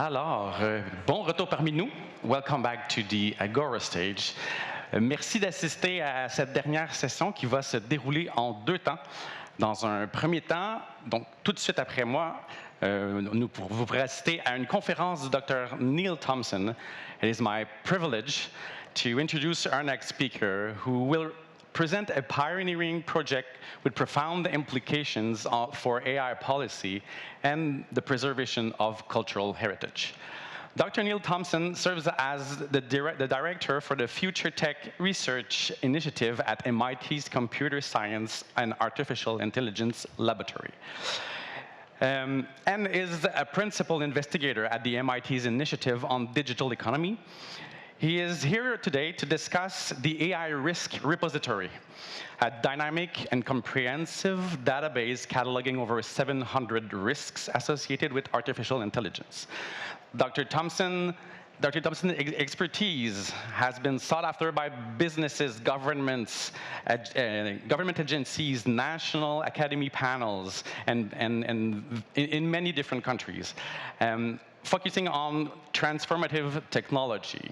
Alors, bon retour parmi nous. Welcome back to the Agora stage. Merci d'assister à cette dernière session qui va se dérouler en deux temps. Dans un premier temps, donc tout de suite après moi, vous pourrez assister à une conférence du Dr. Neil Thompson. It is my privilege to introduce our next speaker, who will present a pioneering project with profound implications for AI policy and the preservation of cultural heritage. Dr. Neil Thompson serves as the director for the FutureTech Research Initiative at MIT's Computer Science and Artificial Intelligence Laboratory, and is a principal investigator at the MIT's Initiative on Digital Economy. He is here today to discuss the AI Risk Repository, a dynamic and comprehensive database cataloging over 700 risks associated with artificial intelligence. Dr. Thompson's expertise has been sought after by businesses, governments, government agencies, national academy panels, and in many different countries, focusing on transformative technology.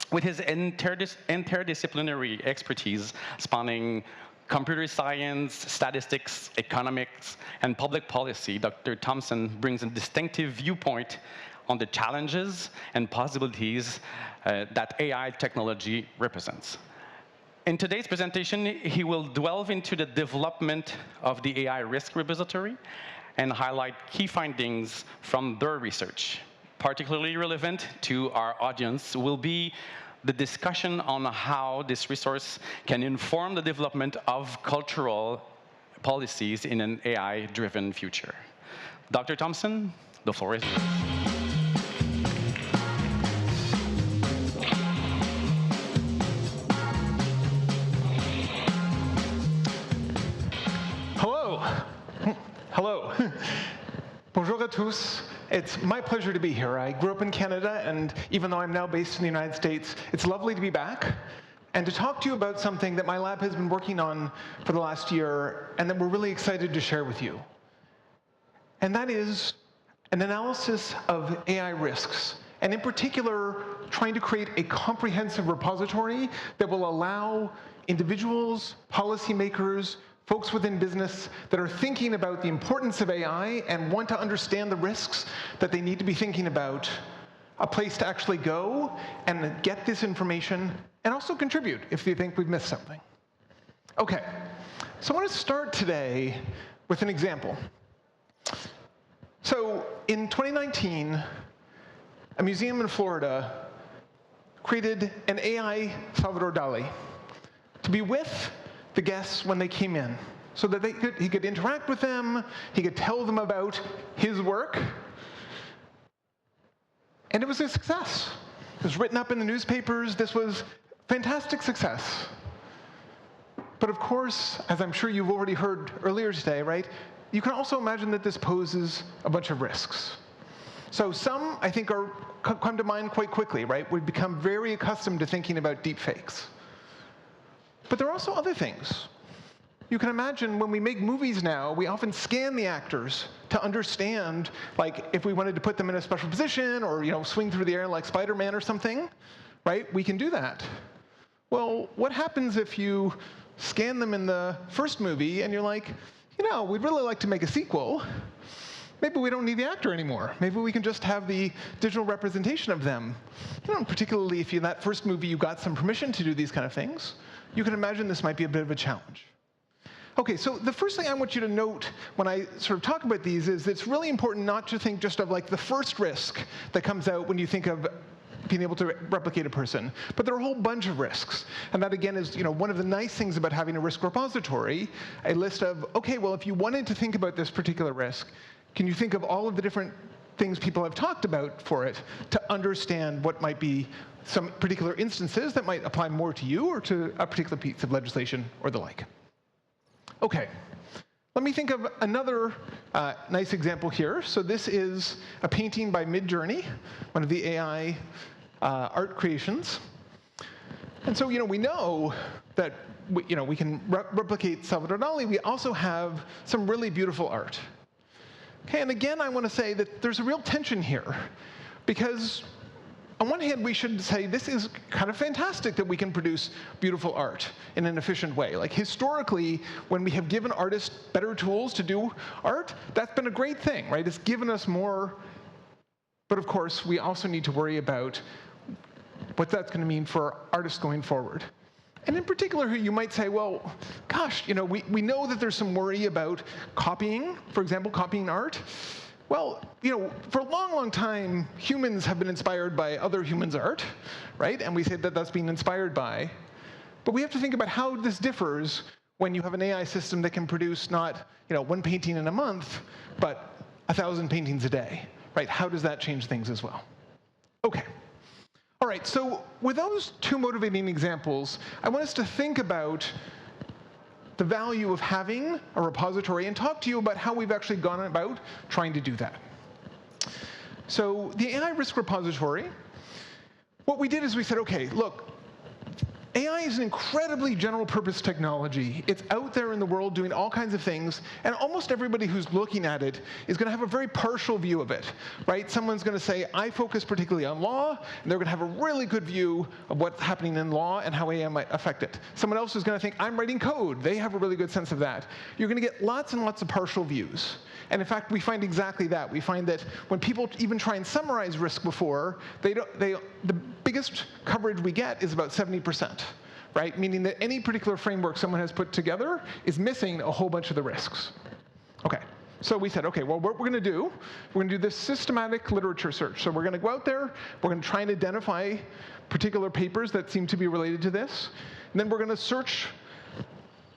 With his interdisciplinary expertise spanning computer science, statistics, economics, and public policy, Dr. Thompson brings a distinctive viewpoint on the challenges and possibilities that AI technology represents. In today's presentation, he will delve into the development of the AI Risk Repository and highlight key findings from their research. Particularly relevant to our audience will be the discussion on how this resource can inform the development of cultural policies in an AI-driven future. Dr. Thompson, the floor is yours. Hello. Bonjour à tous. It's my pleasure to be here. I grew up in Canada, and even though I'm now based in the United States, it's lovely to be back and to talk to you about something that my lab has been working on for the last year and that we're really excited to share with you. And that is an analysis of AI risks, and in particular, trying to create a comprehensive repository that will allow individuals, policymakers, folks within business that are thinking about the importance of AI and want to understand the risks that they need to be thinking about, a place to actually go and get this information and also contribute if you think we've missed something. Okay, so I want to start today with an example. So in 2019, a museum in Florida created an AI Salvador Dali to be with the guests when they came in, so that he could interact with them, he could tell them about his work, and it was a success. It was written up in the newspapers. This was fantastic success. But of course, as I'm sure you've already heard earlier today, right, you can also imagine that this poses a bunch of risks. So some, I think, come to mind quite quickly, right? We've become very accustomed to thinking about deepfakes. But there are also other things. You can imagine when we make movies now, we often scan the actors to understand, like, if we wanted to put them in a special position or, swing through the air like Spider-Man or something, right? We can do that. Well, what happens if you scan them in the first movie and you're like, we'd really like to make a sequel. Maybe we don't need the actor anymore. Maybe we can just have the digital representation of them. Particularly if in that first movie you got some permission to do these kind of things. You can imagine this might be a bit of a challenge. Okay, so the first thing I want you to note when I sort of talk about these is it's really important not to think just of like the first risk that comes out when you think of being able to replicate a person. But there are a whole bunch of risks. And that, again, is one of the nice things about having a risk repository, a list of, okay, well, if you wanted to think about this particular risk, can you think of all of the different things people have talked about for it to understand what might be some particular instances that might apply more to you or to a particular piece of legislation or the like. Okay, let me think of another nice example here. So this is a painting by Midjourney, one of the AI art creations. And so we know that we can replicate Salvador Dali. We also have some really beautiful art. Okay, and again, I want to say that there's a real tension here. Because on one hand, we should say this is kind of fantastic that we can produce beautiful art in an efficient way. Like historically, when we have given artists better tools to do art, that's been a great thing, right? It's given us more. But of course, we also need to worry about what that's going to mean for artists going forward. And in particular, you might say, well, gosh, we know that there's some worry about copying, for example, copying art. Well, for a long, long time, humans have been inspired by other humans' art, right? And we say that that's being inspired by. But we have to think about how this differs when you have an AI system that can produce not, one painting in a month, but 1,000 paintings a day, right? How does that change things as well? OK. All right, so with those two motivating examples, I want us to think about the value of having a repository and talk to you about how we've actually gone about trying to do that. So the AI risk repository, what we did is we said, OK, look, AI is an incredibly general-purpose technology. It's out there in the world doing all kinds of things, and almost everybody who's looking at it is going to have a very partial view of it, right? Someone's going to say, I focus particularly on law, and they're going to have a really good view of what's happening in law and how AI might affect it. Someone else is going to think, I'm writing code. They have a really good sense of that. You're going to get lots and lots of partial views. And in fact, we find exactly that. We find that when people even try and summarize risk before, the biggest coverage we get is about 70%, right? Meaning that any particular framework someone has put together is missing a whole bunch of the risks. OK, so we said, OK, well, what we're going to do, we're going to do this systematic literature search. So we're going to go out there. We're going to try and identify particular papers that seem to be related to this. And then we're going to search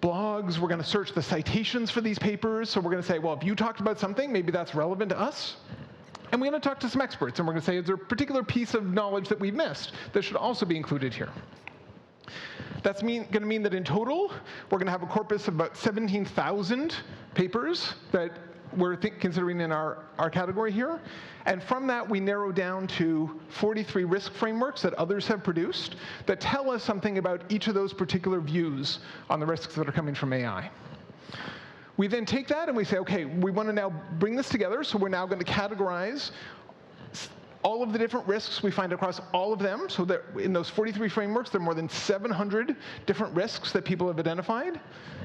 blogs, we're going to search the citations for these papers. So we're going to say, well, if you talked about something, maybe that's relevant to us. And we're going to talk to some experts, and we're going to say, is there a particular piece of knowledge that we've missed that should also be included here? That's going to mean that in total, we're going to have a corpus of about 17,000 papers that we're considering in our category here. And from that, we narrow down to 43 risk frameworks that others have produced that tell us something about each of those particular views on the risks that are coming from AI. We then take that and we say, OK, we want to now bring this together. So we're now going to categorize all of the different risks we find across all of them. So that in those 43 frameworks, there are more than 700 different risks that people have identified.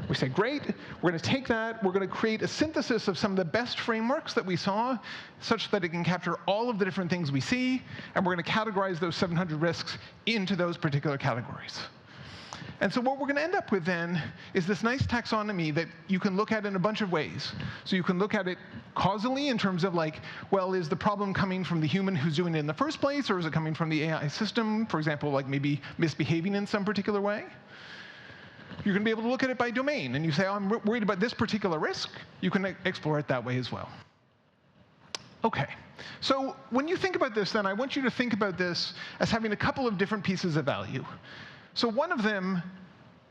We say, great. We're going to take that. We're going to create a synthesis of some of the best frameworks that we saw, such that it can capture all of the different things we see. And we're going to categorize those 700 risks into those particular categories. And so what we're going to end up with then is this nice taxonomy that you can look at in a bunch of ways. So you can look at it causally in terms of like, well, is the problem coming from the human who's doing it in the first place, or is it coming from the AI system, for example, like maybe misbehaving in some particular way? You're going to be able to look at it by domain. And you say, oh, I'm worried about this particular risk. You can explore it that way as well. OK. So when you think about this, then I want you to think about this as having a couple of different pieces of value. So one of them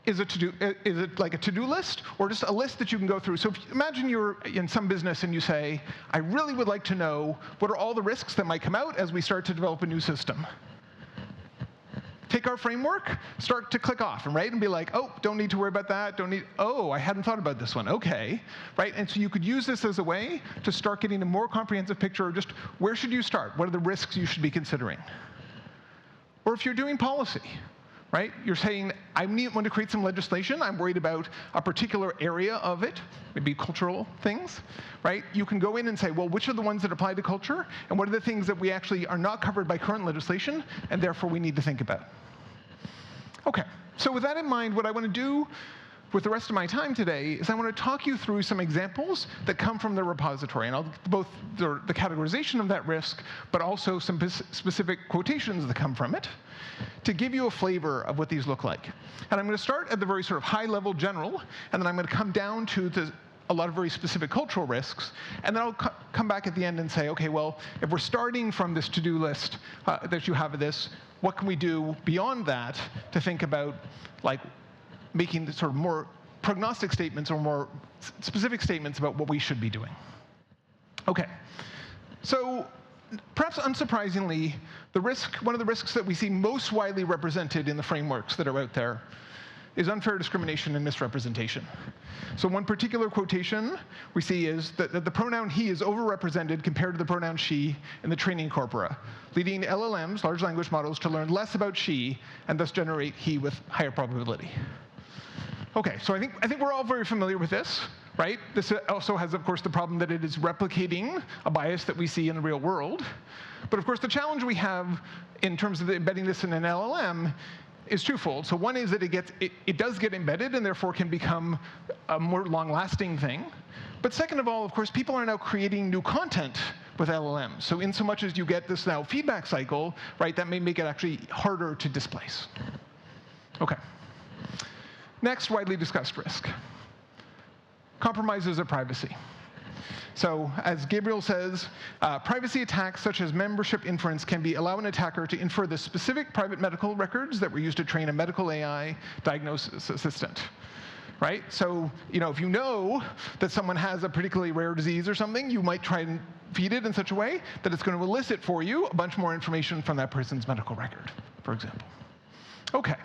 is like a to-do list, or just a list that you can go through. So imagine you're in some business and you say, I really would like to know what are all the risks that might come out as we start to develop a new system. Take our framework, start to click off, and be like, oh, don't need to worry about that. Oh, I hadn't thought about this one. OK, right? And so you could use this as a way to start getting a more comprehensive picture of just where should you start? What are the risks you should be considering? Or if you're doing policy, right? You're saying, I want to create some legislation. I'm worried about a particular area of it, maybe cultural things, right? You can go in and say, well, which are the ones that apply to culture? And what are the things that we actually are not covered by current legislation, and therefore we need to think about? OK, so with that in mind, what I want to do with the rest of my time today is I want to talk you through some examples that come from the repository. And both the categorization of that risk, but also some specific quotations that come from it, to give you a flavor of what these look like. And I'm going to start at the very sort of high-level general, and then I'm going to come down to a lot of very specific cultural risks. And then I'll come back at the end and say, OK, well, if we're starting from this to-do list that you have of this, what can we do beyond that to think about like making sort of more prognostic statements or more specific statements about what we should be doing? OK, so perhaps unsurprisingly, one of the risks that we see most widely represented in the frameworks that are out there is unfair discrimination and misrepresentation. So one particular quotation we see is that the pronoun he is overrepresented compared to the pronoun she in the training corpora, leading LLMs, large language models, to learn less about she and thus generate he with higher probability. Okay, so I think we're all very familiar with this, right? This also has, of course, the problem that it is replicating a bias that we see in the real world. But of course, the challenge we have in terms of embedding this in an LLM is twofold. So one is that it does get embedded and therefore can become a more long-lasting thing. But second of all, of course, people are now creating new content with LLMs. So in so much as you get this now feedback cycle, right, that may make it actually harder to displace. Okay. Next, widely discussed risk. Compromises of privacy. So as Gabriel says, privacy attacks such as membership inference can allow an attacker to infer the specific private medical records that were used to train a medical AI diagnosis assistant. Right? So, if you know that someone has a particularly rare disease or something, you might try and feed it in such a way that it's going to elicit for you a bunch more information from that person's medical record, for example. Okay.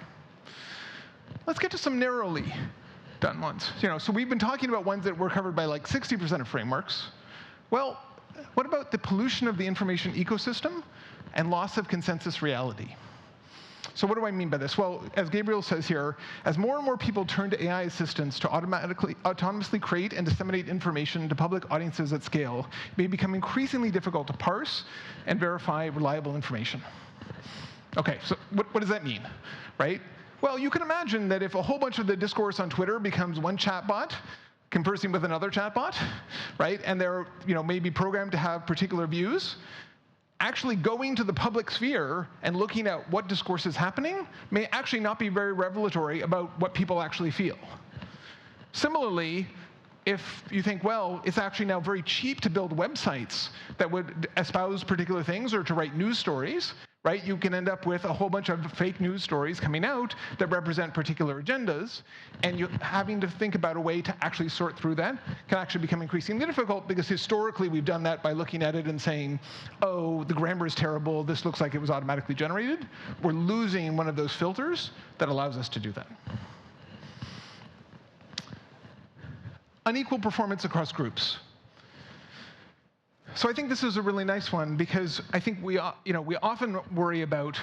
Let's get to some narrowly done ones. So we've been talking about ones that were covered by like 60% of frameworks. Well, what about the pollution of the information ecosystem and loss of consensus reality? So what do I mean by this? Well, as Gabriel says here, as more and more people turn to AI assistants to autonomously create and disseminate information to public audiences at scale, it may become increasingly difficult to parse and verify reliable information. Okay, so what does that mean, right? Well, you can imagine that if a whole bunch of the discourse on Twitter becomes one chatbot conversing with another chatbot, right, and they're maybe programmed to have particular views, actually going to the public sphere and looking at what discourse is happening may actually not be very revelatory about what people actually feel. Similarly, if you think, well, it's actually now very cheap to build websites that would espouse particular things or to write news stories, right? You can end up with a whole bunch of fake news stories coming out that represent particular agendas, and you having to think about a way to actually sort through that can actually become increasingly difficult because historically we've done that by looking at it and saying, oh, the grammar is terrible, this looks like it was automatically generated. We're losing one of those filters that allows us to do that. Unequal performance across groups. So I think this is a really nice one because I think we often worry about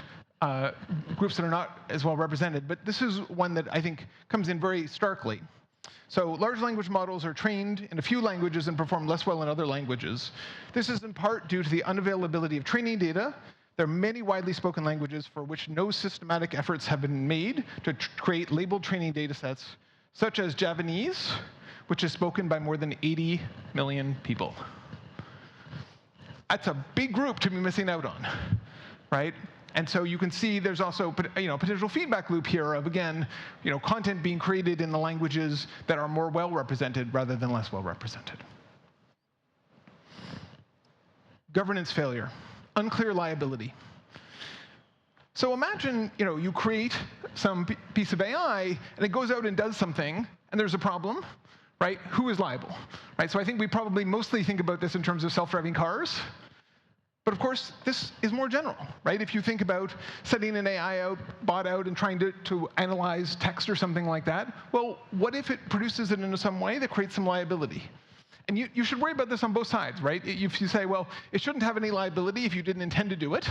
groups that are not as well represented, but this is one that I think comes in very starkly. So large language models are trained in a few languages and perform less well in other languages. This is in part due to the unavailability of training data. There are many widely spoken languages for which no systematic efforts have been made to create labeled training data sets, such as Javanese, which is spoken by more than 80 million people. That's a big group to be missing out on, right? And so you can see there's also potential feedback loop here of, again, content being created in the languages that are more well represented rather than less well represented. Governance failure, unclear liability. So imagine you create some piece of AI and it goes out and does something and there's a problem. Right? Who is liable? Right? So I think we probably mostly think about this in terms of self-driving cars. But of course, this is more general, right? If you think about setting an AI bot out and trying to analyze text or something like that, well, what if it produces it in some way that creates some liability? And you should worry about this on both sides, right? If you say, well, it shouldn't have any liability if you didn't intend to do it,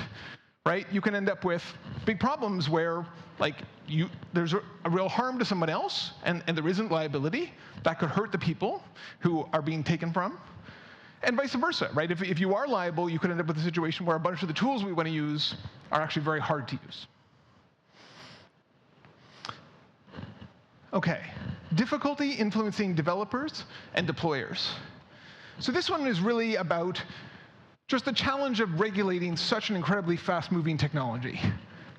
right? You can end up with big problems where, there's a real harm to someone else, and there isn't liability. That could hurt the people who are being taken from. And vice versa, right? If you are liable, you could end up with a situation where a bunch of the tools we want to use are actually very hard to use. Okay, difficulty influencing developers and deployers. So this one is really about just the challenge of regulating such an incredibly fast-moving technology,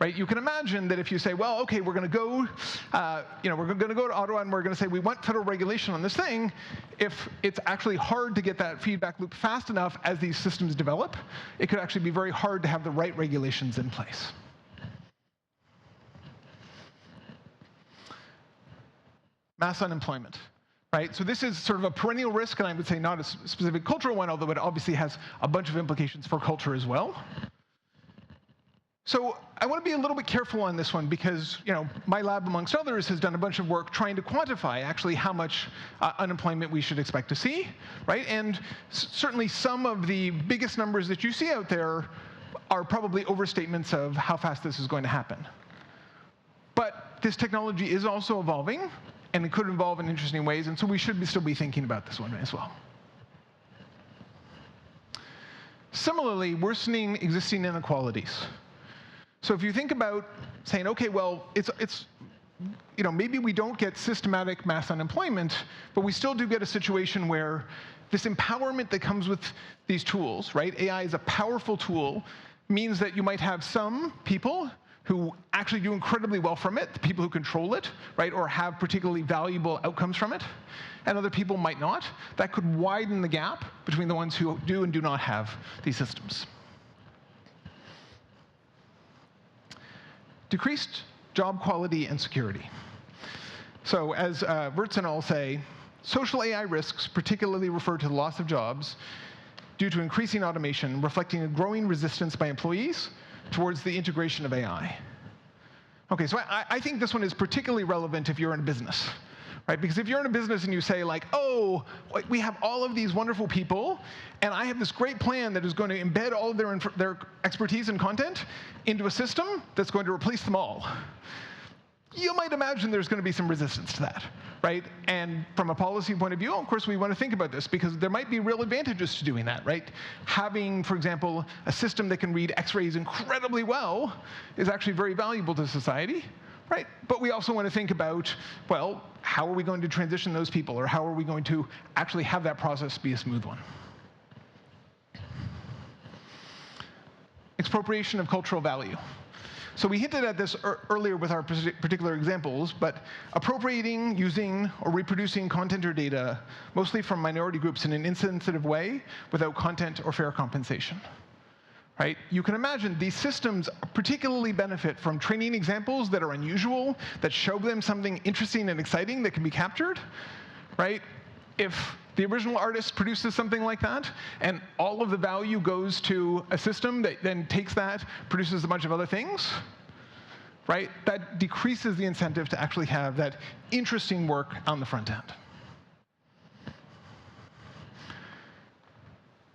right? You can imagine that if you say, well, okay, we're going to go, we're going to go to Ottawa and we're going to say we want federal regulation on this thing. If it's actually hard to get that feedback loop fast enough as these systems develop, it could actually be very hard to have the right regulations in place. Mass unemployment. Right? So this is sort of a perennial risk, and I would say not a specific cultural one, although it obviously has a bunch of implications for culture as well. So I want to be a little bit careful on this one because, my lab, amongst others, has done a bunch of work trying to quantify actually how much unemployment we should expect to see, right? And certainly some of the biggest numbers that you see out there are probably overstatements of how fast this is going to happen. But this technology is also evolving, and it could evolve in interesting ways, and so we should still be thinking about this one as well. Similarly, worsening existing inequalities. So if you think about saying, okay, well, maybe we don't get systematic mass unemployment, but we still do get a situation where this empowerment that comes with these tools, right? AI is a powerful tool, means that you might have some people who actually do incredibly well from it, the people who control it, right, or have particularly valuable outcomes from it, and other people might not. That could widen the gap between the ones who do and do not have these systems. Decreased job quality and security. So as Wirtz and all say, social AI risks particularly refer to the loss of jobs due to increasing automation, reflecting a growing resistance by employees towards the integration of AI. Okay, so I think this one is particularly relevant if you're in a business, right? Because if you're in a business and you say like, oh, we have all of these wonderful people, and I have this great plan that is going to embed all of their expertise and content into a system that's going to replace them all, you might imagine there's going to be some resistance to that, right? And from a policy point of view, of course, we want to think about this because there might be real advantages to doing that, right? Having, for example, a system that can read X-rays incredibly well is actually very valuable to society, right? But we also want to think about, well, how are we going to transition those people, or how are we going to actually have that process be a smooth one? Expropriation of cultural value. So we hinted at this earlier with our particular examples, but appropriating, using, or reproducing content or data, mostly from minority groups in an insensitive way, without content or fair compensation. Right? You can imagine these systems particularly benefit from training examples that are unusual, that show them something interesting and exciting that can be captured. Right? If the original artist produces something like that, and all of the value goes to a system that then takes that, produces a bunch of other things, right? That decreases the incentive to actually have that interesting work on the front end.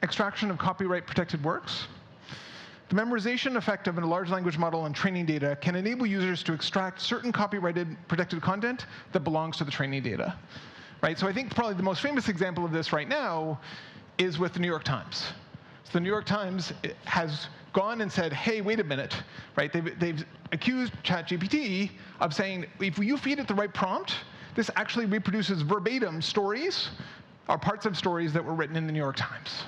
Extraction of copyright-protected works. The memorization effect of a large language model on training data can enable users to extract certain copyrighted protected content that belongs to the training data. Right, so I think probably the most famous example of this right now is with the New York Times. So the New York Times has gone and said, hey, wait a minute, right? They've accused ChatGPT of saying, if you feed it the right prompt, this actually reproduces verbatim stories or parts of stories that were written in the New York Times.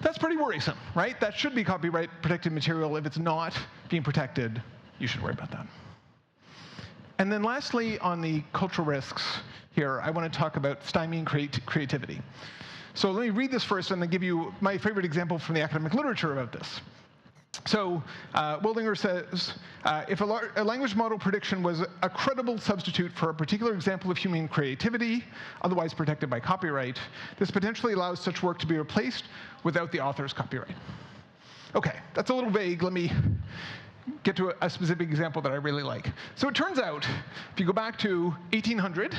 That's pretty worrisome, right? That should be copyright protected material. If it's not being protected, you should worry about that. And then lastly, on the cultural risks here, I want to talk about stymieing creativity. So let me read this first and then give you my favorite example from the academic literature about this. So Wildinger says, if a language model prediction was a credible substitute for a particular example of human creativity, otherwise protected by copyright, this potentially allows such work to be replaced without the author's copyright. Okay, that's a little vague. Let me get to a specific example that I really like. So it turns out, if you go back to 1800,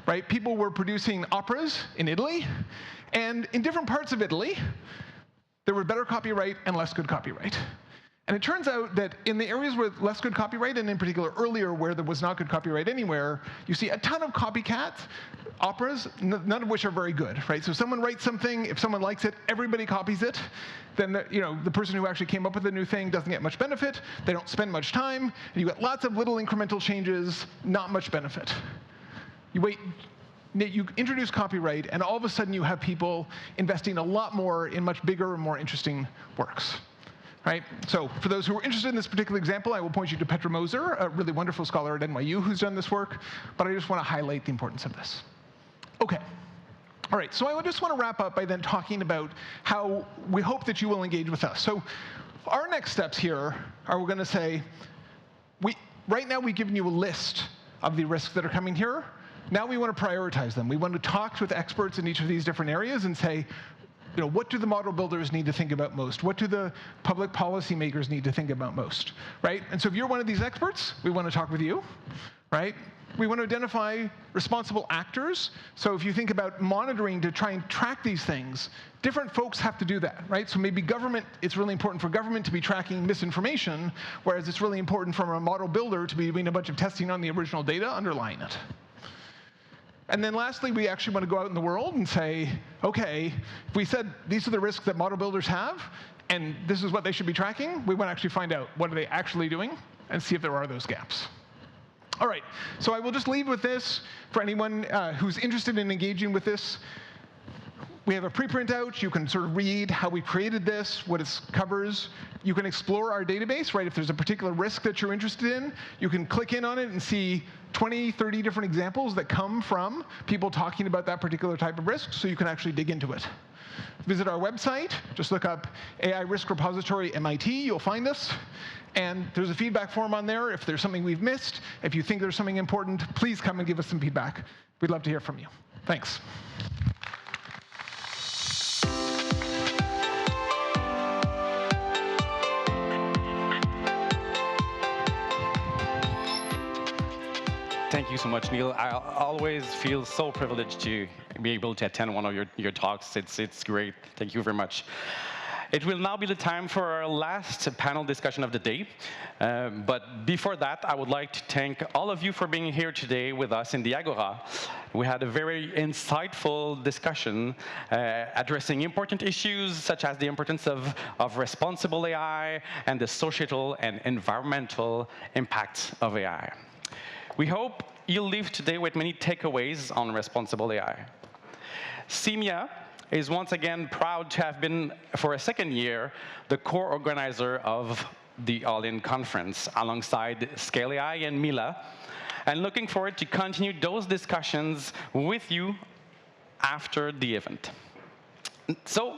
right, people were producing operas in Italy, and in different parts of Italy, there were better copyright and less good copyright. And it turns out that in the areas with less good copyright, and in particular earlier where there was not good copyright anywhere, you see a ton of copycat operas, none of which are very good, right? So someone writes something, if someone likes it, everybody copies it. Then the person who actually came up with the new thing doesn't get much benefit. They don't spend much time. And you get lots of little incremental changes, not much benefit. You introduce copyright, and all of a sudden you have people investing a lot more in much bigger and more interesting works. Right? So for those who are interested in this particular example, I will point you to Petra Moser, a really wonderful scholar at NYU who's done this work, but I just want to highlight the importance of this. Okay. All right, so I just want to wrap up by then talking about how we hope that you will engage with us. So our next steps here are we're going to say, right now we've given you a list of the risks that are coming here. Now we want to prioritize them. We want to talk with experts in each of these different areas and say, what do the model builders need to think about most? What do the public policy makers need to think about most, right? And so if you're one of these experts, we want to talk with you, right? We want to identify responsible actors. So if you think about monitoring to try and track these things, different folks have to do that, right? So maybe government, it's really important for government to be tracking misinformation, whereas it's really important for a model builder to be doing a bunch of testing on the original data underlying it. And then lastly, we actually want to go out in the world and say, OK, if we said these are the risks that model builders have, and this is what they should be tracking, we want to actually find out what are they actually doing and see if there are those gaps. All right, so I will just leave with this for anyone who's interested in engaging with this. We have a preprint out. You can sort of read how we created this, what it covers. You can explore our database, right? If there's a particular risk that you're interested in, you can click in on it and see 20, 30 different examples that come from people talking about that particular type of risk, so you can actually dig into it. Visit our website. Just look up AI Risk Repository MIT. You'll find us. And there's a feedback form on there. If there's something we've missed, if you think there's something important, please come and give us some feedback. We'd love to hear from you. Thanks. Thank you so much, Neil. I always feel so privileged to be able to attend one of your talks. It's great. Thank you very much. It will now be the time for our last panel discussion of the day. But before that, I would like to thank all of you for being here today with us in the Agora. We had a very insightful discussion addressing important issues such as the importance of responsible AI and the societal and environmental impacts of AI. We hope you'll leave today with many takeaways on responsible AI. CEIMIA is once again proud to have been, for a second year, the core organizer of the All-In Conference alongside Scale AI and Mila, and looking forward to continue those discussions with you after the event. So